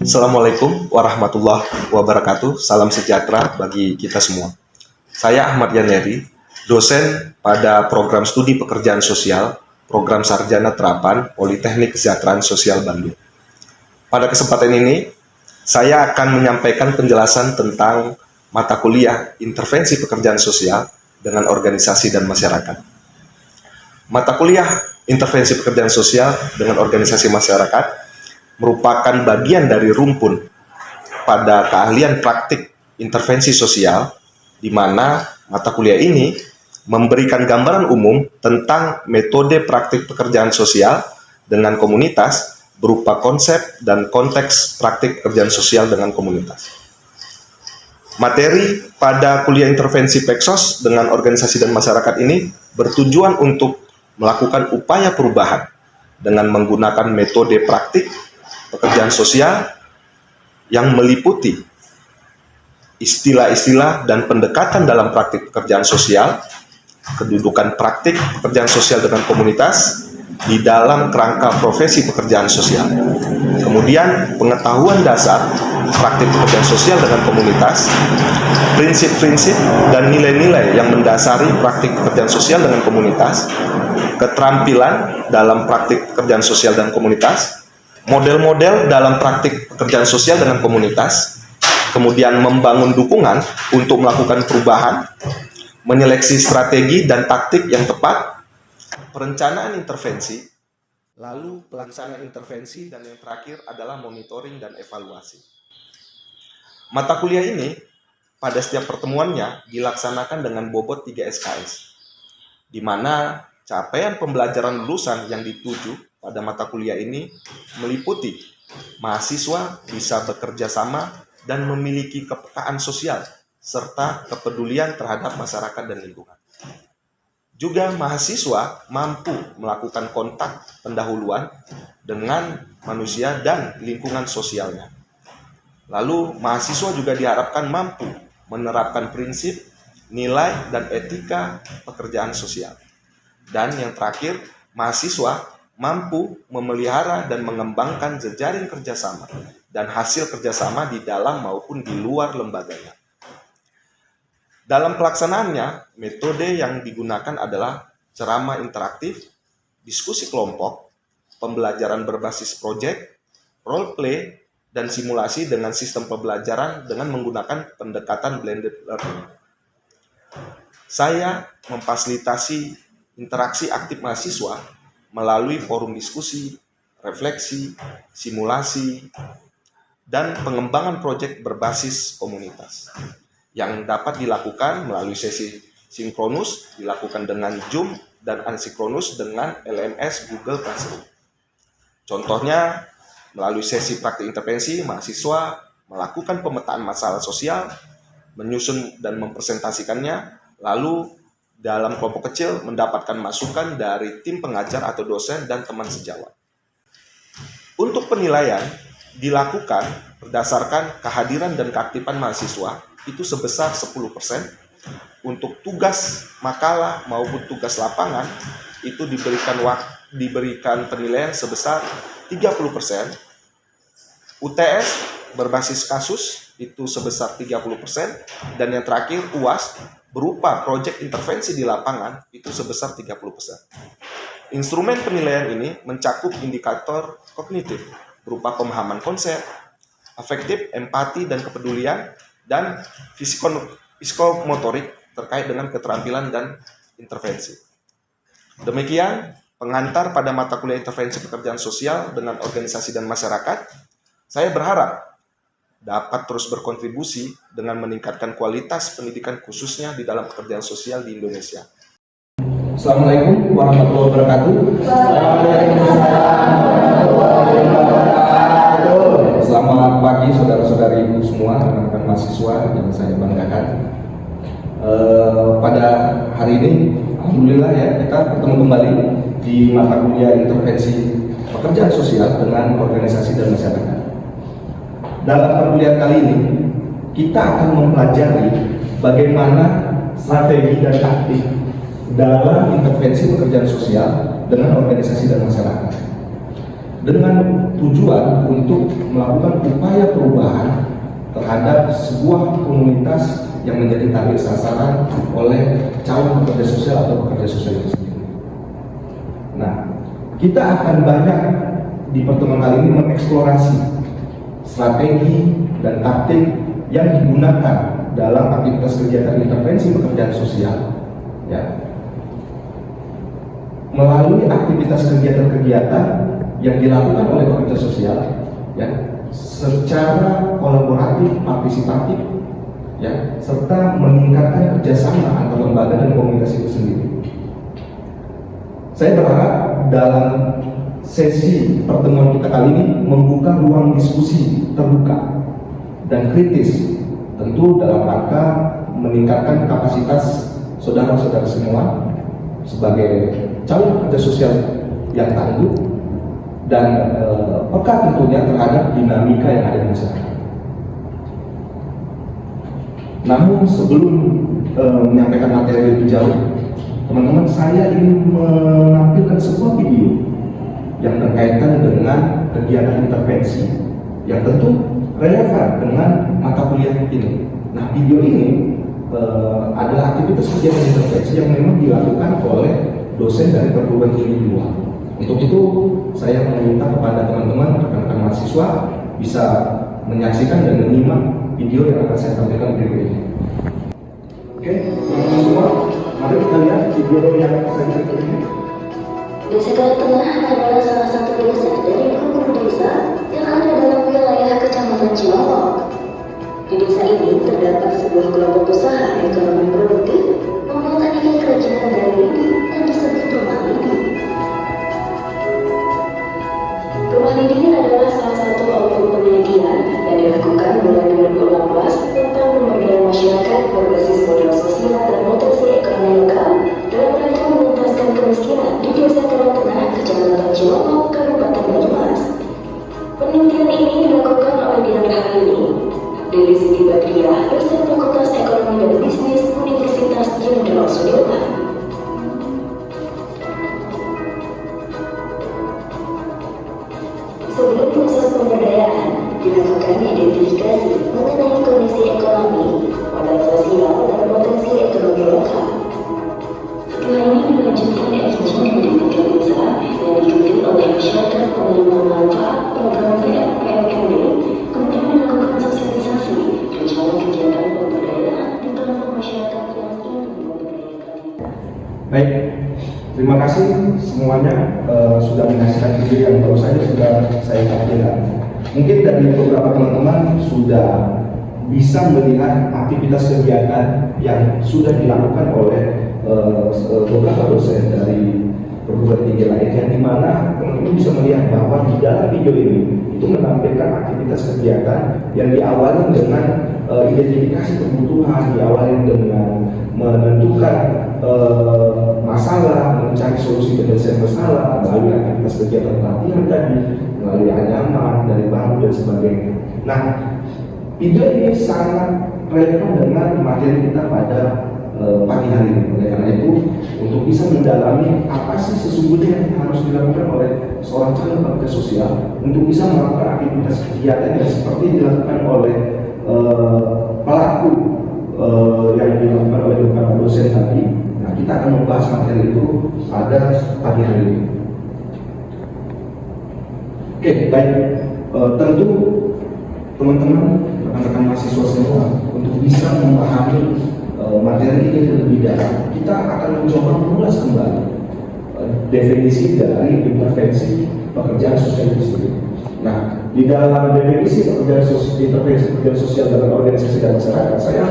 Assalamualaikum warahmatullahi wabarakatuh. Salam sejahtera bagi kita semua. Saya Ahmad Yaneri, dosen pada program studi pekerjaan sosial, program sarjana terapan Politeknik Kesejahteraan Sosial Bandung. Pada kesempatan ini, saya akan menyampaikan penjelasan tentang mata kuliah intervensi pekerjaan sosial dengan organisasi dan masyarakat. Mata kuliah intervensi pekerjaan sosial dengan organisasi masyarakat merupakan bagian dari rumpun pada keahlian praktik intervensi sosial, di mana mata kuliah ini memberikan gambaran umum tentang metode praktik pekerjaan sosial dengan komunitas berupa konsep dan konteks praktik pekerjaan sosial dengan komunitas. Materi pada kuliah intervensi Peksos dengan organisasi dan masyarakat ini bertujuan untuk melakukan upaya perubahan dengan menggunakan metode praktik pekerjaan sosial yang meliputi istilah-istilah dan pendekatan dalam praktik pekerjaan sosial, kedudukan praktik pekerjaan sosial dengan komunitas di dalam kerangka profesi pekerjaan sosial. Kemudian pengetahuan dasar praktik pekerjaan sosial dengan komunitas, prinsip-prinsip dan nilai-nilai yang mendasari praktik pekerjaan sosial dengan komunitas, keterampilan dalam praktik pekerjaan sosial dan komunitas, model-model dalam praktik pekerjaan sosial dengan komunitas, kemudian membangun dukungan untuk melakukan perubahan, menyeleksi strategi dan taktik yang tepat, perencanaan intervensi, lalu pelaksanaan intervensi, dan yang terakhir adalah monitoring dan evaluasi. Mata kuliah ini pada setiap pertemuannya dilaksanakan dengan bobot 3 SKS, di mana capaian pembelajaran lulusan yang dituju pada mata kuliah ini meliputi mahasiswa bisa bekerja sama dan memiliki kepekaan sosial serta kepedulian terhadap masyarakat dan lingkungan. Juga mahasiswa mampu melakukan kontak pendahuluan dengan manusia dan lingkungan sosialnya. Lalu mahasiswa juga diharapkan mampu menerapkan prinsip, nilai, dan etika pekerjaan sosial. Dan yang terakhir, mahasiswa mampu memelihara dan mengembangkan jejaring kerjasama dan hasil kerjasama di dalam maupun di luar lembaganya. Dalam pelaksanaannya, metode yang digunakan adalah ceramah interaktif, diskusi kelompok, pembelajaran berbasis proyek, role play, dan simulasi dengan sistem pembelajaran dengan menggunakan pendekatan blended learning. Saya memfasilitasi interaksi aktif mahasiswa melalui forum diskusi, refleksi, simulasi, dan pengembangan proyek berbasis komunitas yang dapat dilakukan melalui sesi sinkronus, dilakukan dengan Zoom, dan asinkronus dengan LMS Google Classroom. Contohnya, melalui sesi praktik intervensi, mahasiswa melakukan pemetaan masalah sosial, menyusun dan mempresentasikannya, lalu dalam kelompok kecil mendapatkan masukan dari tim pengajar atau dosen dan teman sejawat. Untuk penilaian dilakukan berdasarkan kehadiran dan keaktifan mahasiswa itu sebesar 10%. Untuk tugas makalah maupun tugas lapangan itu diberikan penilaian sebesar 30%. UTS berbasis kasus itu sebesar 30%, dan yang terakhir UAS berupa proyek intervensi di lapangan itu sebesar 30%. Instrumen penilaian ini mencakup indikator kognitif berupa pemahaman konsep, afektif, empati, dan kepedulian, dan psikomotorik terkait dengan keterampilan dan intervensi. Demikian pengantar pada mata kuliah intervensi pekerjaan sosial dengan organisasi dan masyarakat. Saya berharap dapat terus berkontribusi dengan meningkatkan kualitas pendidikan khususnya di dalam pekerjaan sosial di Indonesia. Assalamualaikum warahmatullahi wabarakatuh. Selamat pagi saudara-saudariku semua, rekan-rekan mahasiswa yang saya banggakan. Pada hari ini, alhamdulillah ya, kita bertemu kembali di mata kuliah intervensi pekerjaan sosial dengan organisasi dan masyarakat. Dalam perkuliahan kali ini, kita akan mempelajari bagaimana strategi dan taktik dalam intervensi pekerjaan sosial dengan organisasi dan masyarakat. dengan tujuan untuk melakukan upaya perubahan terhadap sebuah komunitas yang menjadi target sasaran oleh calon pekerja sosial atau pekerja sosial itu sendiri. Nah, kita akan banyak di pertemuan kali ini mengeksplorasi strategi dan taktik yang digunakan dalam aktivitas kegiatan intervensi pekerjaan sosial, ya, melalui aktivitas kegiatan-kegiatan yang dilakukan oleh pekerja sosial, ya, secara kolaboratif, partisipatif, ya, serta meningkatkan kerjasama antar lembaga dan komunitas itu sendiri. Saya berharap dalam sesi pertemuan kita kali ini membuka ruang diskusi terbuka dan kritis, tentu dalam rangka meningkatkan kapasitas saudara-saudara semua sebagai calon pekerja sosial yang tangguh dan peka tentunya terhadap dinamika yang ada di masyarakat. Namun sebelum menyampaikan materi lebih jauh, teman-teman, saya ingin menampilkan sebuah video yang berkaitan dengan kegiatan intervensi yang tentu relevan dengan mata kuliah ini. Nah, video ini adalah aktivitas kegiatan intervensi yang memang dilakukan oleh dosen dari perguruan tinggi luar. Untuk itu, saya meminta kepada teman-teman, rekan-rekan mahasiswa bisa menyaksikan dan menyimak video yang akan saya tampilkan berikut ini. Oke, teman-teman semua, mari kita lihat video yang saya berikan ini. Desa Galuh Tengah adalah salah satu desa dari grup desa yang ada dalam wilayah Kecamatan Cilongok. Di desa ini terdapat sebuah kelompok usaha ekonomi produktif membuat aneka kerajinan dari lidi yang disebut rumah lidi. Rumah lidi adalah salah satu output penelitian yang dilakukan mulai 2018 tentang pemberdayaan masyarakat berbasis modal sosial dan potensi ekonomi lokal dalam rangka menuntaskan kemiskinan di Desa Galuh Tengah, Kecamatan Cilongok, Kabupaten Banyumas. Penelitian ini dilakukan oleh Dian Harini, Dewi Siti Badriah, dosen Fakultas Ekonomi dan Bisnis Universitas Jenderal Sudirman. Sebelum proses pemberdayaan, dilakukan identifikasi mengenai kondisi ekonomi, modal sosial, dan potensi ekonomi lokal. Setelah ini dilanjutkan dengan pendidikan usaha yang diikuti oleh masyarakat penerima manfaat program PMKD, kemudian melakukan sosialisasi rencana kegiatan pemberdayaan di kelompok masyarakat yang ingin memberdayakan. Baik, terima kasih semuanya sudah menyaksikan video yang baru saja sudah saya tampilkan. Mungkin dari beberapa teman-teman sudah bisa melihat aktivitas kegiatan yang sudah dilakukan oleh beberapa dosen dari perguruan tinggi lainnya, di mana teman-teman bisa melihat bahwa di dalam video ini itu menampilkan aktivitas kegiatan yang diawali dengan identifikasi kebutuhan, diawali dengan menentukan masalah, mencari solusi penyelesaian masalah melalui aktivitas kegiatan pelatihan tadi, melalui anyaman dari bahan dan sebagainya. Nah, video ini sangat relevan dengan materi kita pada pagi hari ini. Oleh karena itu, untuk bisa mendalami apa sih sesungguhnya yang harus dilakukan oleh seorang calon pekerja sosial untuk bisa melakukan aktivitas kegiatan yang seperti dilakukan oleh pelaku yang dilakukan oleh beberapa dosen tadi. Nah, kita akan membahas materi itu pada pagi hari ini. Oke, baik. Tentu teman-teman, rekan-rekan mahasiswa semua, untuk bisa memahami materi ini lebih dalam, kita akan mencoba mengulas kembali definisi dari intervensi pekerjaan sosial itu sendiri. Nah, di dalam definisi intervensi pekerjaan sosial dalam organisasi dan masyarakat, saya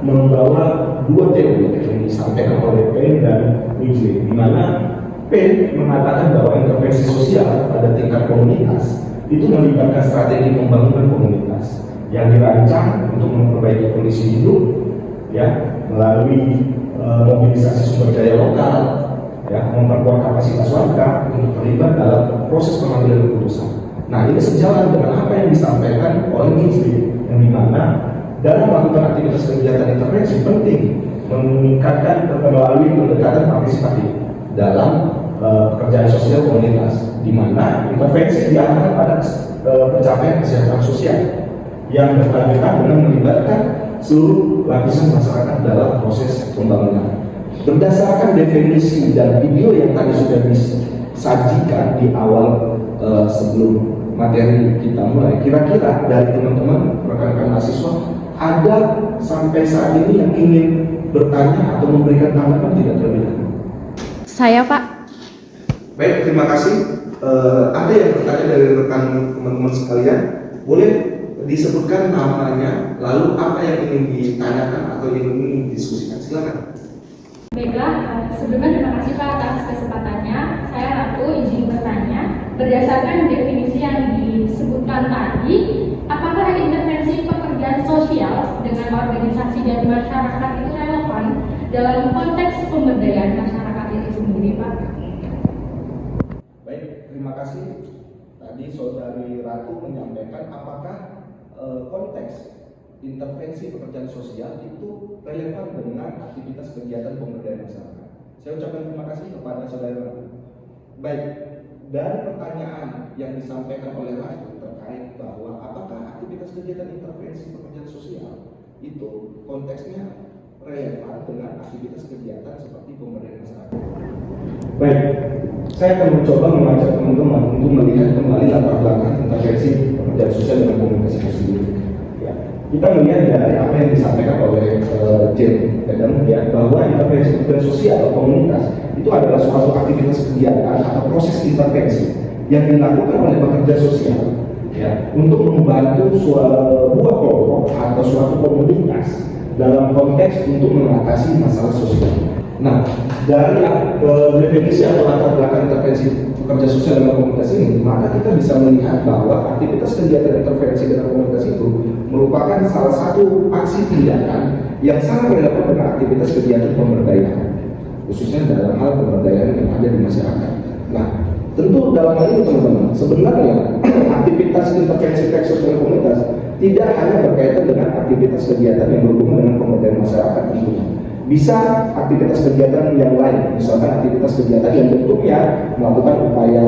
membawa dua teori yang disampaikan oleh Payne dan Midgley, di mana Payne mengatakan bahwa intervensi sosial pada tingkat komunitas itu melibatkan strategi pembangunan komunitas yang dirancang untuk memperbaiki kondisi hidup, ya, melalui mobilisasi sumber daya lokal, ya, memperkuat kapasitas warga untuk terlibat dalam proses pengambilan keputusan. Nah, ini sejalan dengan apa yang disampaikan oleh Midgley, yang dimana dalam melakukan aktivitas kegiatan intervensi penting meningkatkan melalui pendekatan partisipatif dalam pekerjaan sosial komunitas, di mana intervensi diarahkan pada pencapaian kesejahteraan sosial yang berkelanjutan dengan melibatkan seluruh lapisan masyarakat dalam proses pembangunan. Berdasarkan definisi dan video yang tadi sudah disajikan di awal sebelum materi kita mulai, kira-kira dari teman-teman rekan-rekan mahasiswa ada sampai saat ini yang ingin bertanya atau memberikan tanggapan tidak terlebih dahulu? Saya, Pak. Baik, terima kasih. Ada yang bertanya dari rekan teman-teman sekalian, boleh disebutkan namanya, lalu apa yang ingin ditanyakan atau yang ingin didiskusikan. Silakan. Baiklah, sebelumnya terima kasih Pak atas kesempatannya. Saya Ratu izin bertanya, berdasarkan definisi yang disebutkan tadi, apakah intervensi pekerjaan sosial dengan organisasi dan masyarakat itu relevan dalam konteks pemberdayaan masyarakat itu sendiri, Pak? Baik, terima kasih. Tadi Saudari Ratu menyampaikan apakah konteks intervensi pekerjaan sosial itu relevan dengan aktivitas kegiatan pemberdayaan masyarakat. Saya ucapkan terima kasih kepada Saudari Ratu. Baik, dari pertanyaan yang disampaikan oleh Ratu terkait bahwa apakah aktivitas kegiatan intervensi pekerjaan sosial itu konteksnya relevan dengan aktivitas kegiatan seperti pemberdayaan masyarakat. Baik, saya akan mencoba mengajak teman-teman untuk melihat kembali latar belakang intervensi pekerjaan sosial dengan komunikasi itu sendiri. Ya, kita melihat dari apa yang disampaikan oleh Jane Adam, ya, bahwa intervensi pekerjaan sosial atau komunitas itu adalah suatu aktivitas kegiatan atau proses intervensi yang dilakukan oleh pekerja sosial, ya, untuk membantu sebuah kelompok atau suatu komunitas dalam konteks untuk mengatasi masalah sosial. Nah, dari definisi atau latar belakang intervensi pekerja sosial dalam komunitas ini, maka kita bisa melihat bahwa aktivitas kegiatan intervensi dalam komunitas itu merupakan salah satu aksi tindakan yang sangat relevan dengan aktivitas kegiatan pemberdayaan, khususnya dalam hal pemberdayaan yang ada di masyarakat. Nah, tentu dalam hal ini teman-teman, sebenarnya aktivitas intervensi sosial komunitas tidak hanya berkaitan dengan aktivitas kegiatan yang berhubungan dengan pemberdayaan masyarakat tentunya. Bisa aktivitas kegiatan yang lain, misalkan aktivitas kegiatan yang bentuknya melakukan upaya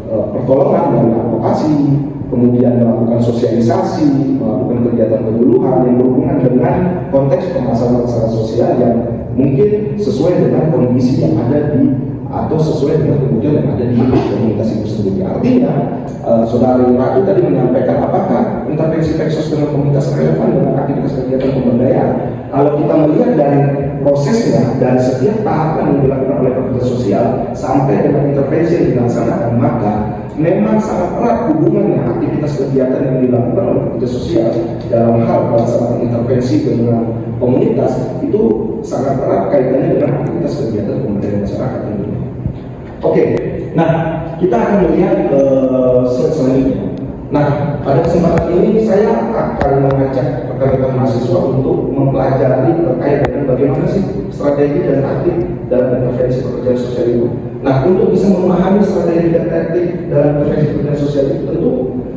pertolongan dan advokasi, kemudian melakukan sosialisasi, melakukan kegiatan penyuluhan yang berhubungan dengan konteks permasalahan sosial yang mungkin sesuai dengan kondisi yang ada di atau sesuai dengan kebutuhan yang ada di komunitas itu sendiri. Artinya, Saudari Ratu tadi menyampaikan apakah intervensi Peksos dengan komunitas relevan dengan aktivitas kegiatan pemberdayaan. Kalau kita melihat dari prosesnya, dari setiap tahapan yang dilakukan oleh pekerja sosial sampai dengan intervensi yang dilaksanakan, maka memang sangat erat hubungannya aktivitas kegiatan yang dilakukan oleh pekerja sosial dalam hal pelaksanaan intervensi dengan komunitas itu sangat erat kaitannya dengan aktivitas kegiatan pemberdayaan masyarakat tentunya. Oke, nah kita akan melihat slide selanjutnya. Nah, pada kesempatan ini saya akan mengajak rekan-rekan mahasiswa untuk mempelajari terkait dengan bagaimana sih strategi dan taktik dalam intervensi pekerjaan sosial itu. Nah, untuk bisa memahami strategi dan taktik dalam intervensi pekerjaan sosial itu, tentu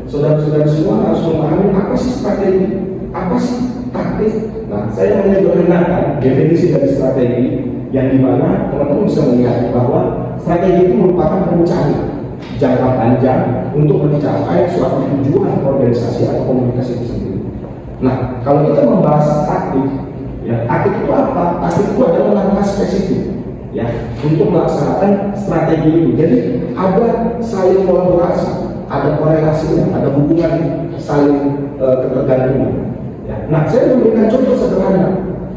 saudara-saudara semua harus memahami apa sih strategi, apa sih taktik. Nah, saya menyederhanakan definisi dari strategi yang dimana teman-teman bisa melihat bahwa strategi itu merupakan rencana jangka panjang untuk mencapai suatu tujuan organisasi atau komunikasi itu sendiri. Nah, kalau kita membahas taktik, ya, taktik itu apa? Taktik itu adalah langkah spesifik, ya, untuk melaksanakan strategi itu. Jadi ada saling kolaborasi, ada korelasinya, ada hubungan saling ketergantungan. Ya. Nah, saya memberikan contoh sederhana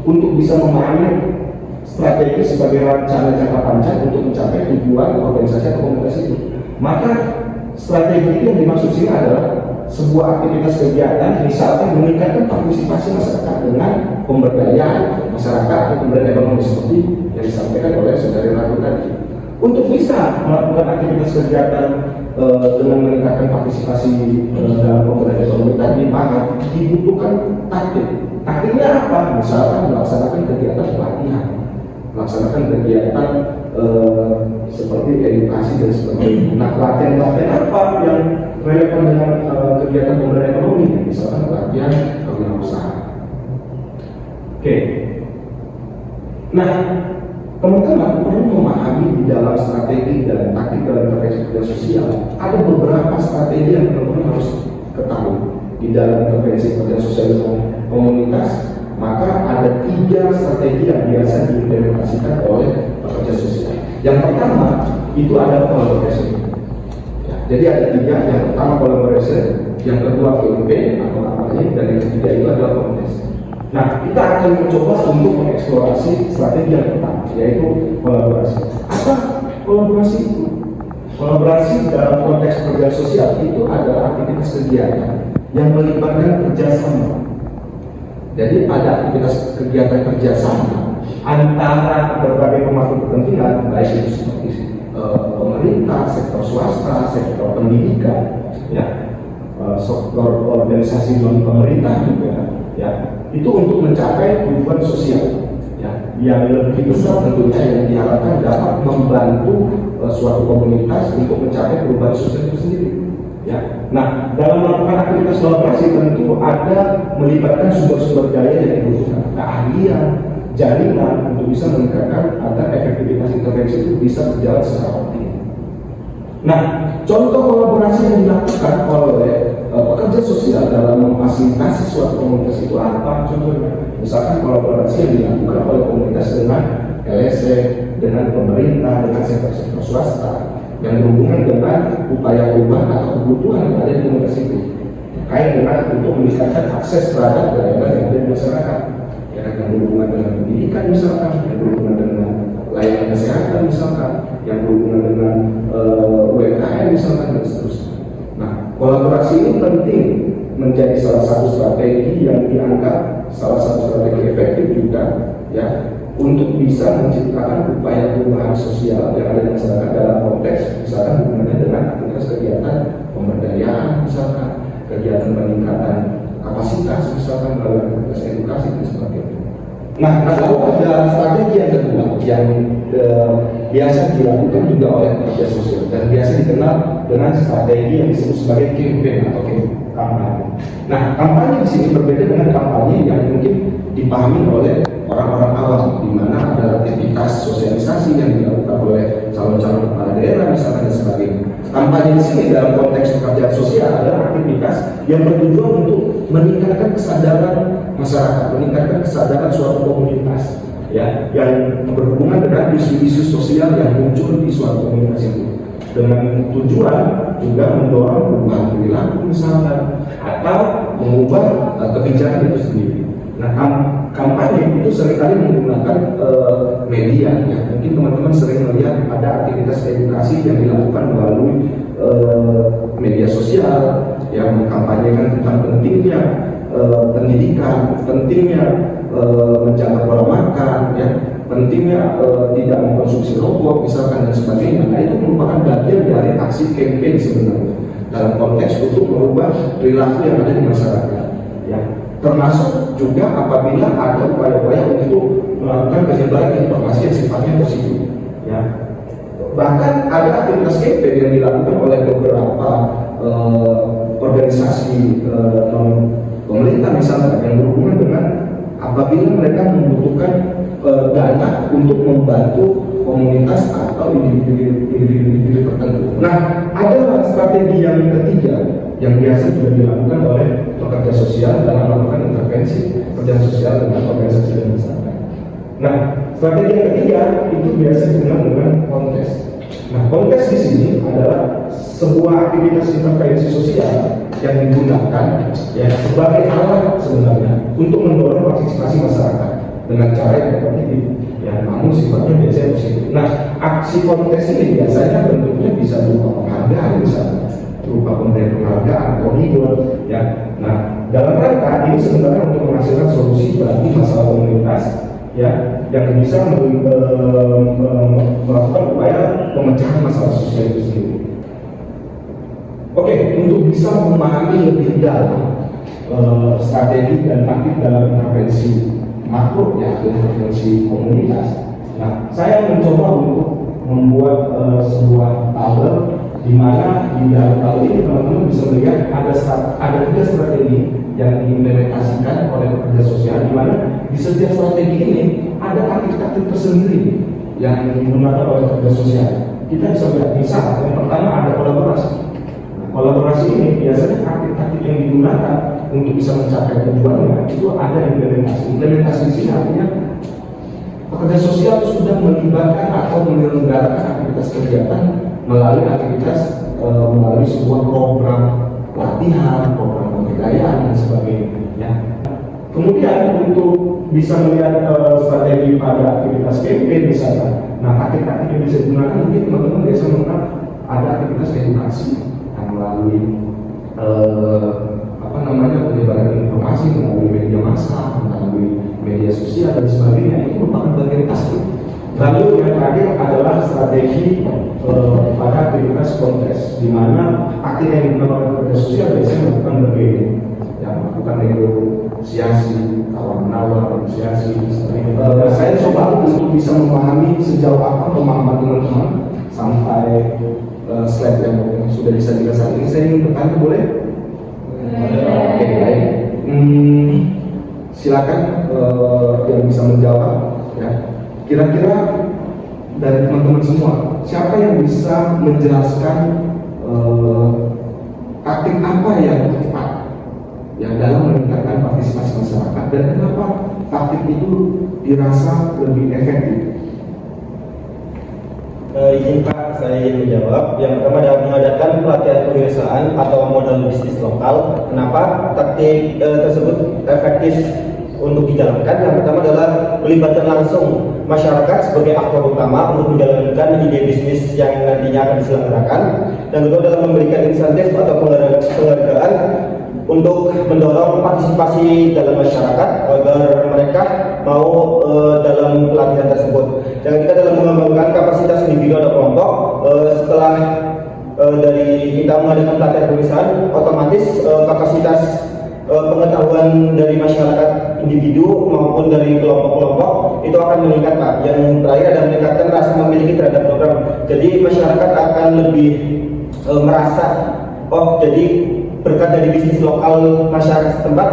untuk bisa memahami strategi sebagai rencana jangka panjang untuk mencapai tujuan organisasi atau komunitas itu. Maka strategi itu yang dimaksud sini adalah sebuah aktivitas kegiatan, misalkan meningkatkan partisipasi masyarakat dengan pemberdayaan masyarakat atau pemberdayaan ekonomi seperti yang disampaikan oleh Saudari Ratu tadi. Untuk bisa melakukan aktivitas kegiatan dengan meningkatkan partisipasi dalam pemberdayaan ekonomi tadi, maka dibutuhkan taktik. Taktiknya apa? Misalkan melaksanakan kegiatan pelatihan, melaksanakan kegiatan seperti edukasi dan sebagainya. Nah, pelatihan apa yang relevan dengan kegiatan pemberdayaan ekonomi? Misalkan pelatihan kewirausahaan. Oke. Nah, teman-teman perlu memahami di dalam strategi dan taktik dalam intervensi kerja sosial ada beberapa strategi yang teman-teman harus ketahui di dalam intervensi kerja sosial dengan komunitas. Maka ada 3 strategi yang biasa diimplementasikan oleh pekerja sosial. Yang pertama itu ada collaboration. Ya, jadi ada 3. Yang pertama collaboration, yang kedua PUP atau namanya, dan yang ketiga itu adalah komunitas. Nah, kita akan mencoba untuk mengeksplorasi strategi yang pertama, yaitu kolaborasi. Apa kolaborasi itu? Kolaborasi dalam konteks pekerjaan sosial itu adalah aktivitas kegiatan yang melibatkan kerjasama. Jadi ada aktivitas kegiatan kerjasama antara berbagai pemangku kepentingan, baik itu seperti pemerintah, sektor swasta, sektor pendidikan, ya, sektor organisasi non pemerintah juga, ya, itu untuk mencapai tujuan sosial, ya, yang lebih besar tentunya yang diharapkan dapat membantu suatu komunitas untuk mencapai perubahan sosial itu sendiri. Ya. Nah, dalam melakukan aktivitas kolaborasi tentu ada melibatkan sumber-sumber daya yang dibutuhkan, keahlian, jaringan untuk bisa meningkatkan agar efektivitas intervensi itu bisa berjalan secara optimal. Nah, contoh kolaborasi yang dilakukan oleh pekerja sosial dalam memfasilitasi suatu komunitas itu apa? Contohnya, misalkan kolaborasi yang dilakukan oleh komunitas dengan LSM, dengan pemerintah, dengan sektor-sektor swasta yang berhubungan dengan upaya perubahan atau kebutuhan yang ada di komunitas itu, terkait dengan untuk meningkatkan akses terhadap layanan yang ada di masyarakat, ya, yang berhubungan dengan pendidikan misalkan, yang berhubungan dengan layanan kesehatan misalkan, yang berhubungan dengan UMKM misalkan, dan seterusnya. Nah, kolaborasi ini penting menjadi salah satu strategi yang dianggap salah satu strategi efektif juga, ya, untuk bisa menciptakan upaya perubahan sosial yang ada di masyarakat dalam konteks misalkan hubungannya dengan aktivitas kegiatan pemberdayaan, misalkan kegiatan peningkatan kapasitas, misalkan melalui aktivitas edukasi dan sebagainya. Nah, lalu ada strategi yang kedua yang biasa dilakukan juga oleh pekerja sosial dan biasa dikenal dengan strategi yang disebut sebagai campaign atau kampanye. Nah, kampanye di sini berbeda dengan kampanye yang mungkin dipahami oleh orang-orang awam, di mana ada aktivitas sosialisasi yang dilakukan oleh calon-calon kepala daerah misalkan dan sebagainya. Kampanye di sini dalam konteks pekerjaan sosial adalah aktivitas yang bertujuan untuk meningkatkan kesadaran masyarakat, meningkatkan kesadaran suatu komunitas, ya, yang berhubungan dengan isu-isu sosial yang muncul di suatu komunitas itu, dengan tujuan juga mendorong perubahan perilaku misalkan atau mengubah kebijakan itu sendiri. Nah, kampanye itu seringkali menggunakan media, ya. Mungkin teman-teman sering melihat ada aktivitas edukasi yang dilakukan melalui media sosial yang mengkampanyekan tentang pentingnya pendidikan, pentingnya menjaga pola makan, ya, pentingnya tidak mengkonsumsi rokok misalkan dan sebagainya. Nah, itu merupakan bagian dari aksi campaign sebenarnya dalam konteks untuk merubah perilaku yang ada di masyarakat, ya. Termasuk juga apabila ada upaya-upaya untuk melakukan penyebaran informasi yang sifatnya positif, ya. Bahkan ada aktivitas campaign yang dilakukan oleh beberapa organisasi pemerintah misalnya yang berhubungan dengan apabila mereka membutuhkan dana untuk membantu komunitas atau individu tertentu. Nah, ada strategi yang ketiga yang biasa juga dilakukan oleh pekerja sosial dalam melakukan intervensi pekerjaan sosial dengan organisasi dan masyarakat. Nah, strategi yang ketiga itu biasa dikenal dengan kontes. Nah, kontes di sini adalah sebuah aktivitas intervensi sosial yang digunakan, ya, sebagai alat sebenarnya untuk mendorong partisipasi masyarakat dengan cara yang kompetitif, ya, namun sifatnya biasanya positif. Nah, aksi kontes ini biasanya bentuknya bisa berupa penghargaan misalnya, berupa pemberian penghargaan, reward, ya. Nah, dalam rangka ini sebenarnya untuk menghasilkan solusi bagi masalah komunitas, ya, yang bisa melakukan upaya pemecahan masalah sosial itu sendiri. Oke, untuk bisa memahami lebih dalam strategi dan taktik dalam intervensi makro, ya, intervensi komunitas. Nah, saya mencoba untuk membuat sebuah tabel di mana di dalam tabel ini teman-teman bisa melihat ada 3 strategi yang diimplementasikan oleh pekerja sosial, di mana di setiap strategi ini ada taktik-taktik tersendiri yang digunakan oleh pekerja sosial. Kita bisa melihat misal yang pertama ada kolaborasi. Nah, kolaborasi ini biasanya taktik-taktik yang digunakan untuk bisa mencapai tujuannya itu ada implementasi. Implementasi di sini artinya pekerja sosial sudah melibatkan atau menyelenggarakan aktivitas kegiatan melalui melalui sebuah program latihan, program pemberdayaan dan sebagainya. Kemudian untuk bisa melihat strategi pada aktivitas campaign misalnya, nah taktik-taktik yang bisa digunakan mungkin teman-teman biasa menggunakan ada aktivitas edukasi melalui penyebaran informasi melalui media massa, melalui media sosial dan sebagainya. Itu merupakan bagian pasti. Lalu yang terakhir adalah strategi pada aktivitas kontes, di mana aktif yang digunakan media sosial biasanya melakukan berbagai yang melakukan negosiasi, tawar-menawar, negosiasi, sebagainya. Saya coba untuk bisa memahami sejauh apa pemahaman teman-teman sampai slide yang sudah disajikan saat ini. Saya ingin bertanya, boleh? Oke, baik. Silakan yang bisa menjawab. Ya. Kira-kira dari teman-teman semua, siapa yang bisa menjelaskan taktik apa yang tepat yang dalam meningkatkan partisipasi masyarakat dan kenapa taktik itu dirasa lebih efektif? Izin Pak, saya ingin menjawab. Yang pertama adalah mengadakan pelatihan kewirausahaan atau modal bisnis lokal. Kenapa taktik tersebut efektif untuk dijalankan? Yang pertama adalah melibatkan langsung masyarakat sebagai aktor utama untuk menjalankan ide bisnis yang nantinya akan diselenggarakan. Dan kedua adalah memberikan insentif atau penghargaan untuk mendorong partisipasi dalam masyarakat agar mereka mau dalam pelatihan tersebut. Yang ketiga adalah mengembangkan kapasitas individu atau kelompok. Setelah dari kita mengadakan pelatihan kewirausahaan, otomatis kapasitas pengetahuan dari masyarakat individu maupun dari kelompok-kelompok itu akan meningkat, Pak. Yang terakhir adalah meningkatkan rasa memiliki terhadap program. Jadi masyarakat akan lebih merasa, oh jadi berkat dari bisnis lokal masyarakat setempat,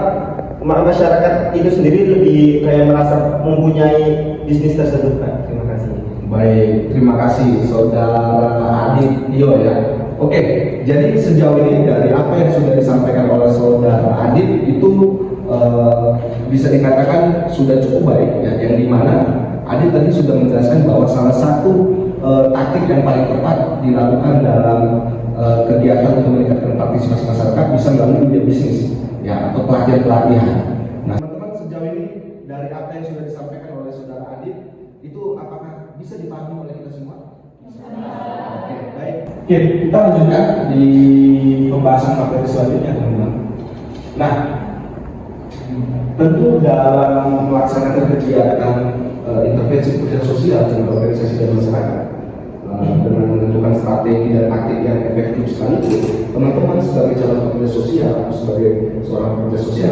masyarakat itu sendiri lebih kayak merasa mempunyai bisnis tersebut, Pak. Terima kasih. Baik, terima kasih Saudara Adit Tio ya. Oke, jadi sejauh ini dari apa yang sudah disampaikan oleh Saudara Adit itu bisa dikatakan sudah cukup baik ya, yang dimana Adit tadi sudah menjelaskan bahwa salah satu taktik yang paling tepat dilakukan dalam kegiatan untuk meningkatkan partisipasi masyarakat bisa melalui ide bisnis ya atau pelatihan. Nah, teman-teman sejauh ini dari apa yang sudah disampaikan oleh Saudara Adit itu apakah bisa dipahami oleh kita semua? Oke, baik. Oke, kita lanjutkan di pembahasan materi selanjutnya, teman-teman. Nah, tentu dalam melaksanakan kegiatan intervensi pekerjaan sosial dengan organisasi dan masyarakat dengan menentukan strategi dan taktik yang efektif sekaligus, teman-teman sebagai calon pekerja sosial atau sebagai seorang pekerja sosial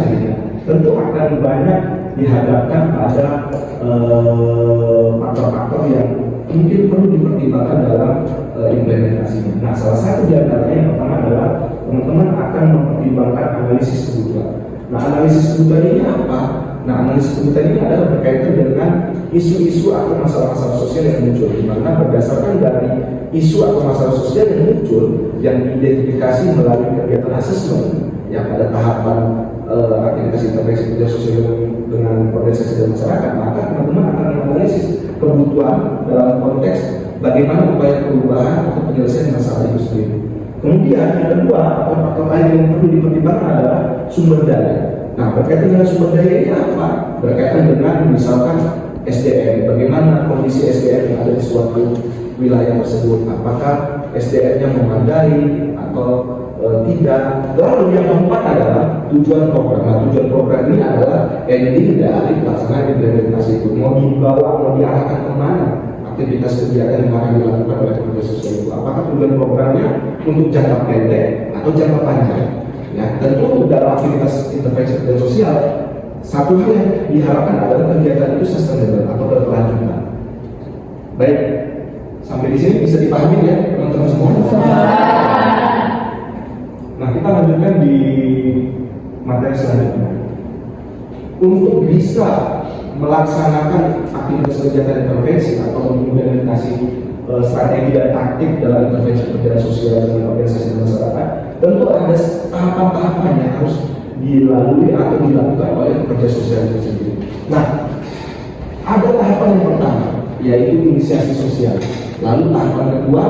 tentu akan banyak dihadapkan pada faktor-faktor yang mungkin perlu dipertimbangkan dalam implementasinya. Nah, salah satu di antaranya yang pertama adalah teman-teman akan mempertimbangkan analisis kebutuhan. Nah, analisis kebutuhan ini apa? Nah, analisis kebutuhan ini adalah berkaitan dengan isu-isu atau masalah-masalah sosial yang muncul, di mana berdasarkan dari isu atau masalah sosial yang muncul yang diidentifikasi melalui kegiatan asesmen yang pada tahapan aktivitas intervensi kerja sosial dengan organisasi dan masyarakat, maka teman-teman akan menganalisis kebutuhan dalam konteks bagaimana upaya perubahan atau penyelesaian masalah itu sendiri. Kemudian yang kedua, faktor lain yang perlu dipertimbangkan adalah sumber daya. Nah, berkaitan dengan sumber daya ini apa? Berkaitan dengan misalkan SDM, bagaimana kondisi SDM yang ada di suatu wilayah tersebut, apakah SDM-nya memadai atau tidak. Lalu yang keempat adalah tujuan program. Nah, tujuan program ini adalah ending dari pelaksanaan implementasi itu. Mau dibawa, mau diarahkan kemana aktivitas kegiatan yang akan dilakukan oleh pekerja sosial itu. Apakah tujuan programnya untuk jangka pendek atau jangka panjang? Ya, tentu dalam aktivitas intervensi kerja sosial, satu hal yang diharapkan adalah kegiatan itu sustainable atau berkelanjutan. Baik, sampai di sini bisa dipahami ya teman-teman semua. Nah, kita lanjutkan di materi selanjutnya. Untuk bisa melaksanakan aktivitas kegiatan intervensi atau mengimplementasi strategi dan taktik dalam intervensi pekerjaan sosial dengan organisasi dan masyarakat, tentu ada tahapan-tahapan yang harus dilalui atau dilakukan oleh pekerja sosial itu sendiri. Nah, ada tahapan yang pertama, yaitu inisiasi sosial. Lalu tahapan kedua,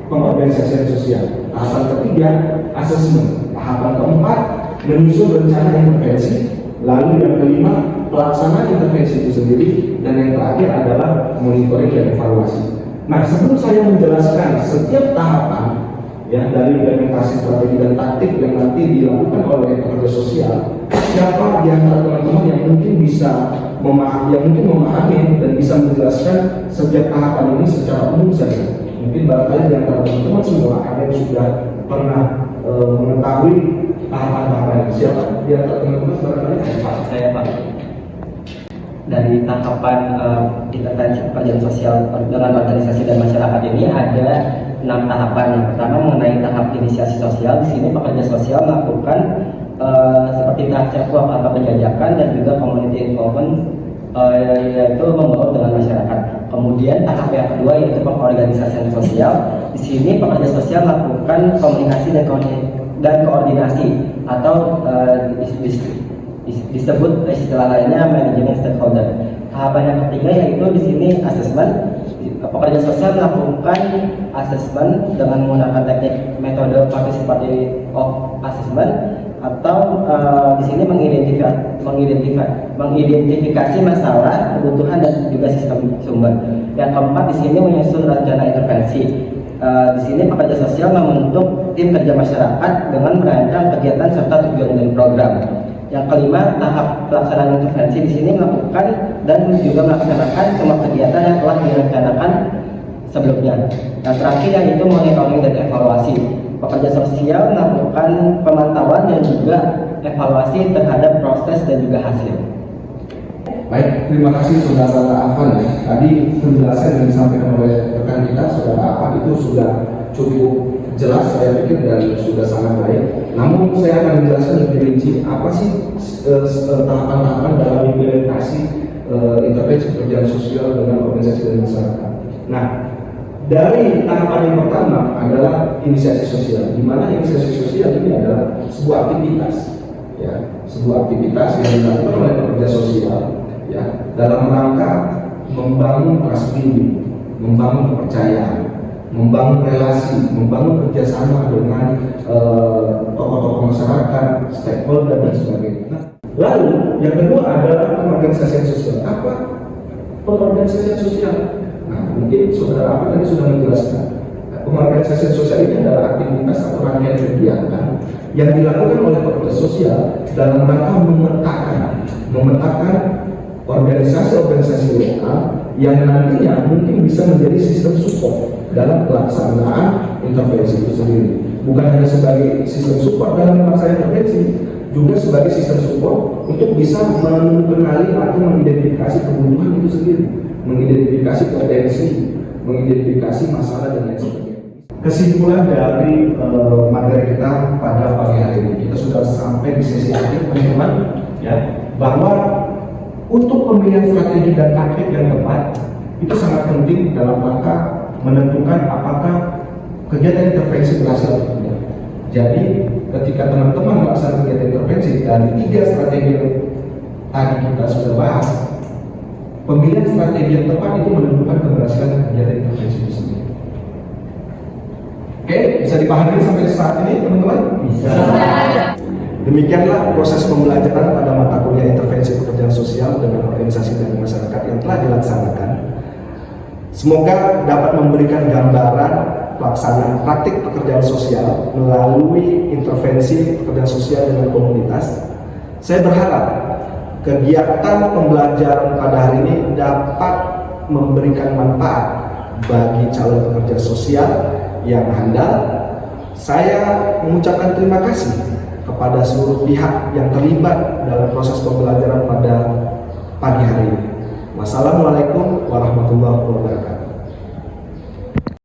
pengorganisasian sosial. Tahapan ketiga, asesmen. Tahapan keempat, menyusun rencana intervensi. Lalu yang kelima, pelaksanaan intervensi itu sendiri. Dan yang terakhir adalah monitoring dan evaluasi. Nah, sebelum saya menjelaskan setiap tahapan ya dari implementasi strategi dan taktik yang nanti dilakukan oleh pekerja sosial, siapa di antara teman-teman yang mungkin bisa memahami dan bisa menjelaskan setiap tahapan ini secara umum saja? Mungkin barangkali di antara teman-teman semua ada yang sudah pernah mengetahui tahapan-tahapan ini. Siapa di antara teman-teman barangkali? Saya Pak. Dari tahapan intervensi pekerjaan sosial dengan organisasi dan masyarakat ini ada 6 tahapan. Yang pertama mengenai tahap inisiasi sosial. Di sini pekerja sosial melakukan seperti tahap work atau penjajakan dan juga community involvement, yaitu membaur dengan masyarakat. Kemudian tahap yang kedua yaitu pengorganisasian sosial. Di sini pekerja sosial melakukan komunikasi dan koordinasi atau disebut istilah lainnya manajemen stakeholder. Tahapan yang ketiga yaitu di sini asesmen. Pekerja sosial melakukan asesmen dengan menggunakan teknik metode participative of assessment atau di sini mengidentifikasi masalah, kebutuhan dan juga sistem sumber. Yang keempat di sini menyusun rencana intervensi. Di sini pekerja sosial membentuk tim kerja masyarakat dengan merancang kegiatan serta tujuan dan program. Yang kelima, tahap pelaksanaan intervensi di sini melakukan dan juga melaksanakan semua kegiatan yang telah direncanakan sebelumnya. Yang terakhir yaitu monitoring dan evaluasi. Pekerja sosial melakukan pemantauan dan juga evaluasi terhadap proses dan juga hasil. Baik, terima kasih Saudara Afan ya. Tadi penjelasan yang disampaikan oleh rekan kita, Saudara Afan itu sudah cukup jelas saya pikir dan sudah sangat baik. Namun saya akan menjelaskan lebih rinci apa sih tahapan-tahapan dalam implementasi intervensi pekerjaan sosial dengan organisasi dan masyarakat. Nah, dari tahapan yang pertama adalah inisiasi sosial, di mana inisiasi sosial ini adalah sebuah aktivitas, ya, sebuah aktivitas yang dilakukan oleh pekerja sosial, ya, dalam rangka membangun trust building, membangun kepercayaan, membangun relasi, membangun kerjasama dengan tokoh-tokoh masyarakat, stakeholder dan sebagainya. Nah, lalu yang kedua adalah pengorganisasian sosial. Apa pengorganisasian sosial? Nah, mungkin Saudara Afan tadi sudah menjelaskan. Pengorganisasian sosial ini adalah aktivitas atau rangkaian kegiatan yang dilakukan oleh pekerja sosial dalam rangka memetakan organisasi-organisasi lokal yang nantinya mungkin bisa menjadi sistem support dalam pelaksanaan intervensi itu sendiri. Bukan hanya sebagai sistem support dalam pelaksanaan intervensi, juga sebagai sistem support untuk bisa mengenali atau mengidentifikasi kebutuhan itu sendiri, mengidentifikasi potensi, mengidentifikasi masalah dan lain sebagainya. Kesimpulan dari materi kita pada pagi hari ini, kita sudah sampai di sesi akhir, teman-teman, ya, bahwa untuk pemilihan strategi dan taktik yang tepat itu sangat penting dalam rangka menentukan apakah kegiatan intervensi berhasil atau tidak. Jadi ketika teman-teman melaksanakan kegiatan intervensi dari 3 strategi yang tadi kita sudah bahas, pemilihan strategi yang tepat itu menentukan keberhasilan kegiatan intervensi itu sendiri. Oke, bisa dipahami sampai saat ini teman-teman? Bisa. Demikianlah proses pembelajaran pada mata kuliah intervensi pekerjaan sosial dengan organisasi dan masyarakat yang telah dilaksanakan. Semoga dapat memberikan gambaran pelaksanaan praktik pekerjaan sosial melalui intervensi pekerjaan sosial dengan komunitas. Saya berharap kegiatan pembelajaran pada hari ini dapat memberikan manfaat bagi calon pekerja sosial yang handal. Saya mengucapkan terima kasih kepada seluruh pihak yang terlibat dalam proses pembelajaran pada pagi hari ini. Wassalamualaikum warahmatullahi wabarakatuh.